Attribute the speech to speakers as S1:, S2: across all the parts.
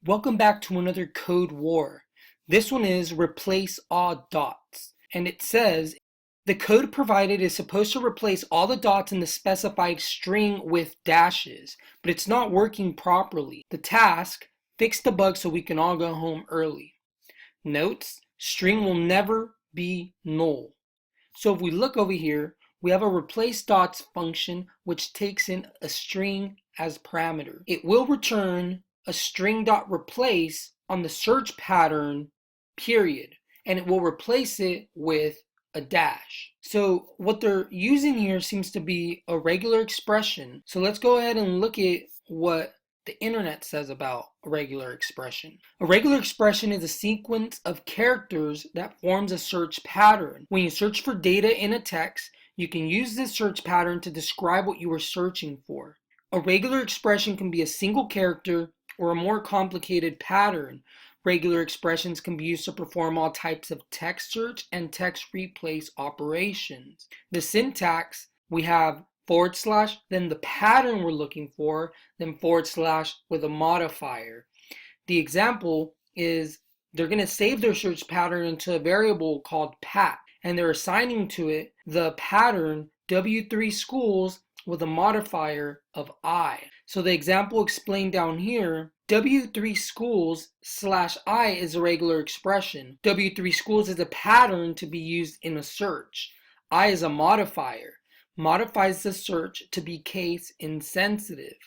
S1: Welcome back to another code war. This one is replace all dots. And it says the code provided is supposed to replace all the dots in the specified string with dashes, but it's not working properly. The task, fix the bug so we can all go home early. Notes, string will never be null. So if we look over here, we have a replace dots function which takes in a string as parameter. It will return a string.replace on the search pattern period, and it will replace it with a dash. So what they're using here seems to be a regular expression. So let's go ahead and look at what the internet says about a regular expression. A regular expression is a sequence of characters that forms a search pattern. When you search for data in a text, you can use this search pattern to describe what you were searching for. A regular expression can be a single character or a more complicated pattern. Regular expressions can be used to perform all types of text search and text replace operations. The syntax, we have /, then the pattern we're looking for, then / with a modifier. The example is they're going to save their search pattern into a variable called pat, and they're assigning to it the pattern W3 schools with a modifier of I. So the example explained down here, W3 schools / I is a regular expression. W3 schools is a pattern to be used in a search. I is a modifier. Modifies the search to be case insensitive.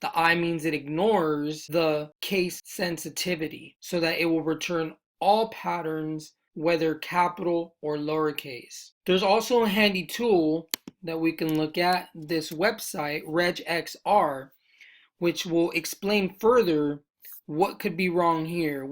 S1: The I means it ignores the case sensitivity so that it will return all patterns, whether capital or lowercase. There's also a handy tool that we can look at, this website, regxr, which will explain further what could be wrong here.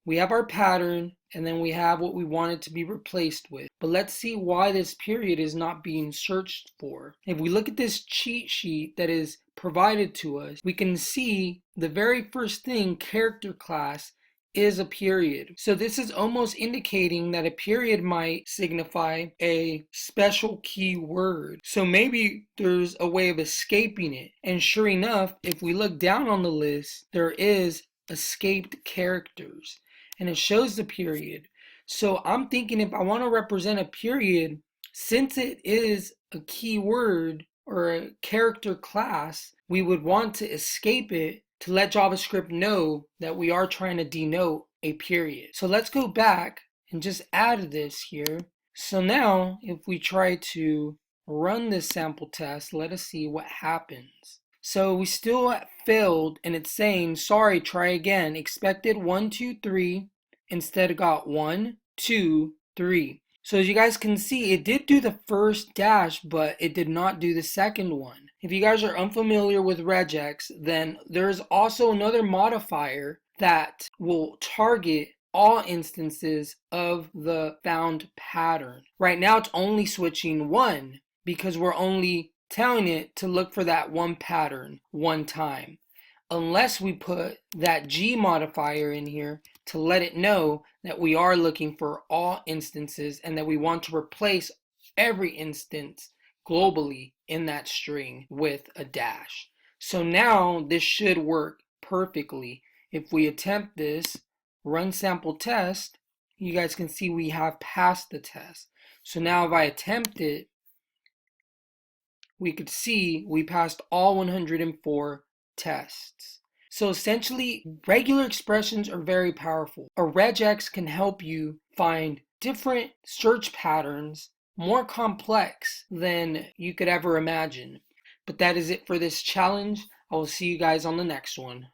S1: We have our pattern and then we have what we want it to be replaced with. But let's see why this period is not being searched for. If we look at this cheat sheet that is provided to us, we can see the very first thing, character class, is a period. So this is almost indicating that a period might signify a special keyword. So maybe there's a way of escaping it. And sure enough, if we look down on the list, there is escaped characters and it shows the period. So I'm thinking if I want to represent a period, since it is a keyword or a character class, we would want to escape it to let JavaScript know that we are trying to denote a period. So let's go back and just add this here. So now if we try to run this sample test, let us see what happens. So we still failed and it's saying, sorry, try again. Expected 1, 2, 3, instead got 1, 2, 3. So as you guys can see, it did do the first dash, but it did not do the second one. If you guys are unfamiliar with regex, then there's also another modifier that will target all instances of the found pattern. Right now it's only switching 1 because we're only telling it to look for that one pattern one time. Unless we put that G modifier in here to let it know that we are looking for all instances and that we want to replace every instance globally in that string with a dash. So now this should work perfectly. If we attempt this, run sample test, you guys can see we have passed the test. So now if I attempt it, we could see we passed all 104 tests. So essentially, regular expressions are very powerful. A regex can help you find different search patterns more complex than you could ever imagine. But that is it for this challenge. I will see you guys on the next one.